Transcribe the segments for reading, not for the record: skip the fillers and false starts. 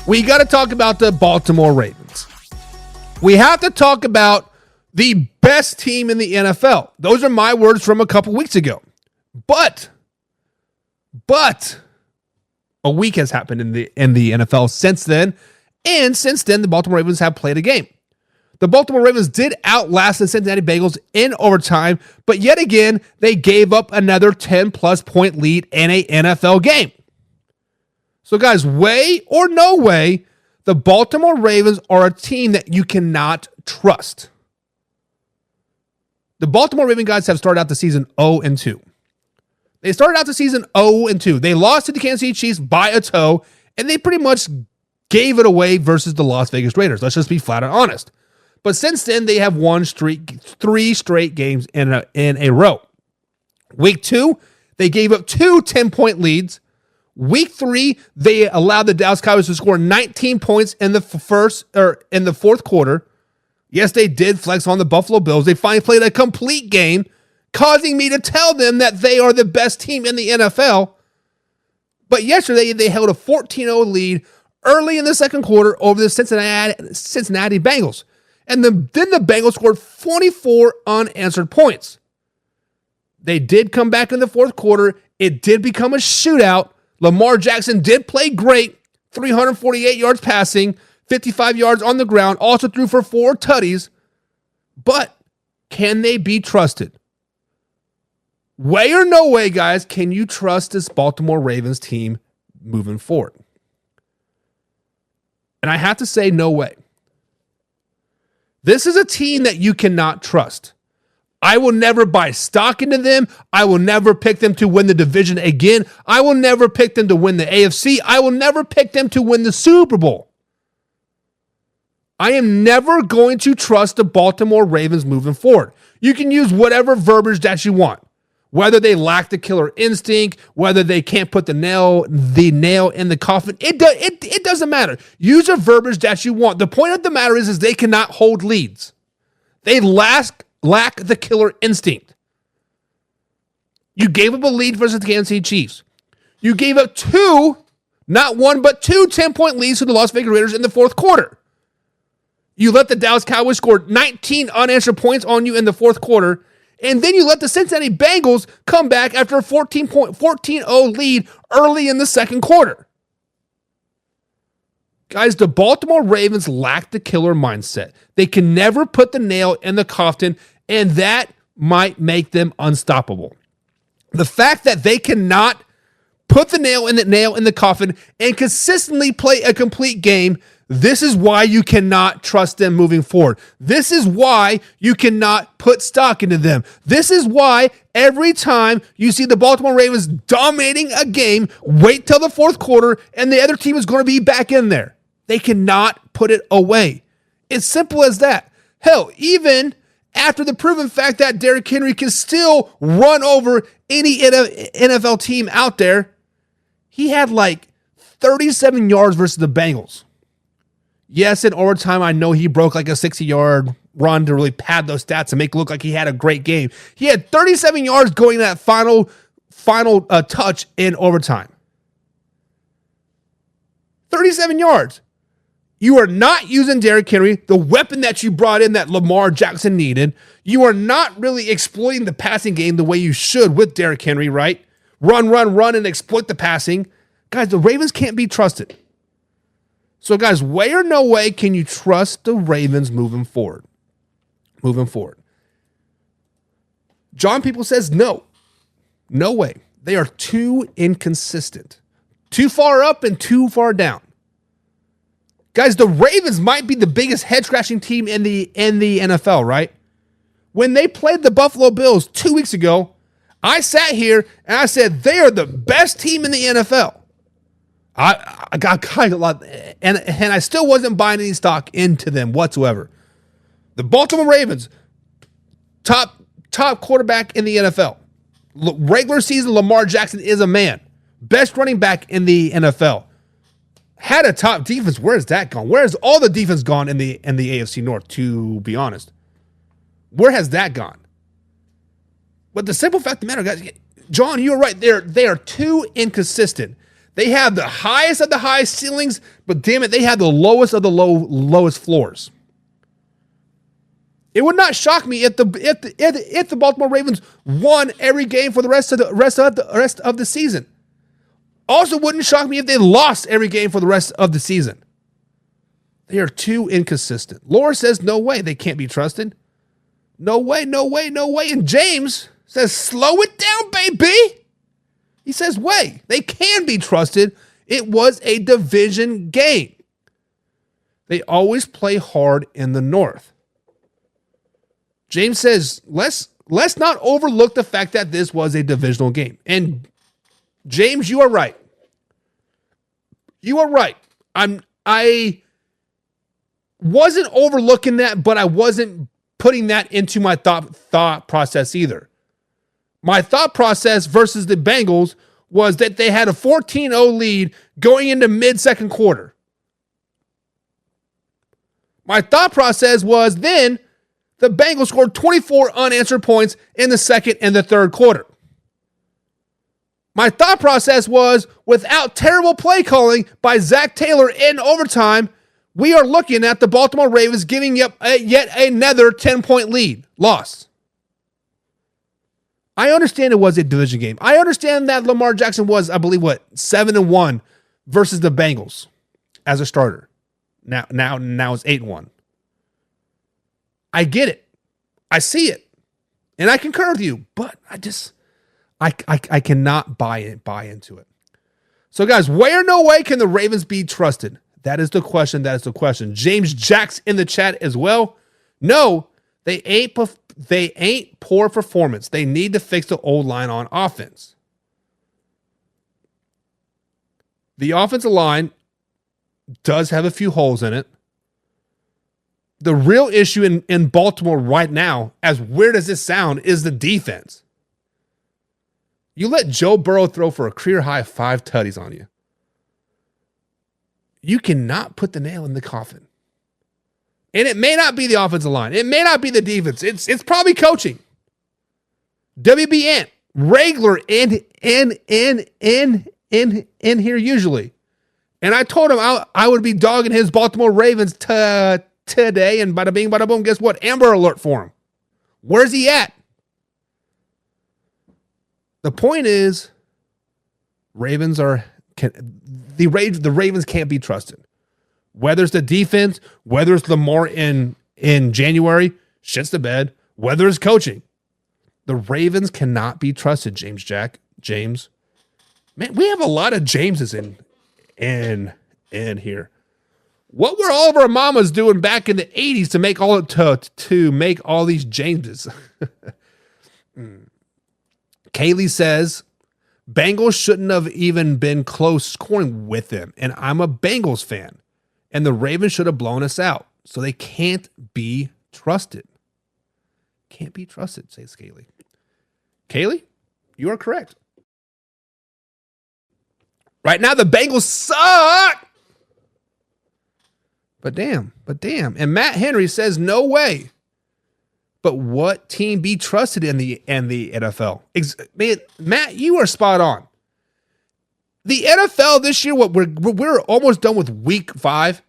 we got to talk about the Baltimore Ravens. We have to talk about the best team in the NFL. Those are my words from a couple weeks ago. But a week has happened in the NFL since then, and since then the Baltimore Ravens have played a game. The Baltimore Ravens did outlast the Cincinnati Bengals in overtime, but yet again they gave up another 10-plus point lead in a NFL game. So guys, way or no way, the Baltimore Ravens are a team that you cannot trust. The Baltimore Ravens guys have started out the season 0-2. They started out the season 0-2. They lost to the Kansas City Chiefs by a toe, and they pretty much gave it away versus the Las Vegas Raiders. Let's just be flat and honest. But since then, they have won 3 straight games in a row. Week 2, they gave up 2 10-point leads. Week 3, they allowed the Dallas Cowboys to score 19 points in the fourth quarter. Yes, they did flex on the Buffalo Bills. They finally played a complete game, causing me to tell them that they are the best team in the NFL. But yesterday, they held a 14-0 lead early in the second quarter over the Cincinnati Bengals. And then the Bengals scored 24 unanswered points. They did come back in the fourth quarter. It did become a shootout. Lamar Jackson did play great, 348 yards passing, 55 yards on the ground, also threw for 4 tutties. But can they be trusted? Way or no way, guys, can you trust this Baltimore Ravens team moving forward? And I have to say no way. This is a team that you cannot trust. I will never buy stock into them. I will never pick them to win the division again. I will never pick them to win the AFC. I will never pick them to win the Super Bowl. I am never going to trust the Baltimore Ravens moving forward. You can use whatever verbiage that you want. Whether they lack the killer instinct, whether they can't put the nail in the coffin, it doesn't matter. Use a verbiage that you want. The point of the matter is they cannot hold leads. They lack the killer instinct. You gave up a lead versus the Kansas City Chiefs. You gave up 2, not 1, but 2 10-point leads to the Las Vegas Raiders in the fourth quarter. You let the Dallas Cowboys score 19 unanswered points on you in the fourth quarter. And then you let the Cincinnati Bengals come back after a 14-0 lead early in the second quarter. Guys, the Baltimore Ravens lack the killer mindset. They can never put the nail in the coffin, and that might make them unstoppable. The fact that they cannot put the nail in the coffin and consistently play a complete game, this is why you cannot trust them moving forward. This is why you cannot put stock into them. This is why every time you see the Baltimore Ravens dominating a game, wait till the fourth quarter and the other team is going to be back in there. They cannot put it away. It's simple as that. Hell, even after the proven fact that Derrick Henry can still run over any NFL team out there, he had like 37 yards versus the Bengals. Yes, in overtime, I know he broke like a 60-yard run to really pad those stats and make it look like he had a great game. He had 37 yards going that final touch in overtime. 37 yards. You are not using Derrick Henry, the weapon that you brought in that Lamar Jackson needed. You are not really exploiting the passing game the way you should with Derrick Henry, right? Run, and exploit the passing. Guys, the Ravens can't be trusted. So, guys, way or no way can you trust the Ravens moving forward? John People says no. No way. They are too inconsistent. Too far up and too far down. Guys, the Ravens might be the biggest head-scratching team in the NFL, right? When they played the Buffalo Bills 2 weeks ago, I sat here and I said they are the best team in the NFL. I got kind of a lot, and I still wasn't buying any stock into them whatsoever. The Baltimore Ravens, top quarterback in the NFL. Regular season, Lamar Jackson is a man. Best running back in the NFL. Had a top defense. Where has that gone? Where has all the defense gone in the AFC North, to be honest? Where has that gone? But the simple fact of the matter, guys, John, you're right. They are too inconsistent. They have the highest of the highest ceilings, but damn it, they have the lowest of the lowest floors. It would not shock me if the Baltimore Ravens won every game for the rest of the season. Also wouldn't shock me if they lost every game for the rest of the season. They are too inconsistent. Laura says no way, they can't be trusted. No way, no way, no way. And James says slow it down, baby. He says way, they can be trusted. It was a division game. They always play hard in the North. James says, let's not overlook the fact that this was a divisional game. And James, you are right. You are right. I wasn't overlooking that, but I wasn't putting that into my thought process either. My thought process versus the Bengals was that they had a 14-0 lead going into mid-second quarter. My thought process was then the Bengals scored 24 unanswered points in the second and the third quarter. My thought process was, without terrible play calling by Zach Taylor in overtime, we are looking at the Baltimore Ravens giving up yet another 10-point lead. Loss. I understand it was a division game. I understand that Lamar Jackson was, I believe, 7-1 versus the Bengals as a starter. Now it's 8-1. I get it. I see it. And I concur with you, but I cannot buy into it. So guys, way or no way can the Ravens be trusted? That is the question. That is the question. James Jacks in the chat as well. No, they ain't poor performance. They need to fix the old line on offense. The offensive line does have a few holes in it. The real issue in Baltimore right now, as weird as this sound, is the defense. You let Joe Burrow throw for a career high 5 tutties on you. You cannot put the nail in the coffin. And it may not be the offensive line. It may not be the defense. It's probably coaching. WB Ant, regular in here usually. And I told him I would be dogging his Baltimore Ravens today, and bada bing, bada boom, guess what? Amber alert for him. Where's he at? The point is, the Ravens can't be trusted. Whether it's the defense, whether it's Lamar in January, shits the bed, whether it's coaching. The Ravens cannot be trusted, James. Man, we have a lot of Jameses in here. What were all of our mamas doing back in the 80s to make all these Jameses? Kaylee says, Bengals shouldn't have even been close scoring with them. And I'm a Bengals fan. And the Ravens should have blown us out. So they can't be trusted. Can't be trusted, says Kaylee. Kaylee, you are correct. Right now, the Bengals suck. But damn. And Matt Henry says, no way. But what team be trusted in the NFL? Man, Matt, you are spot on. The NFL this year, we're almost done with week 5.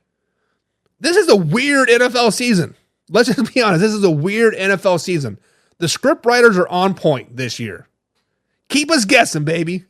This is a weird NFL season. Let's just be honest. This is a weird NFL season. The script writers are on point this year. Keep us guessing, baby.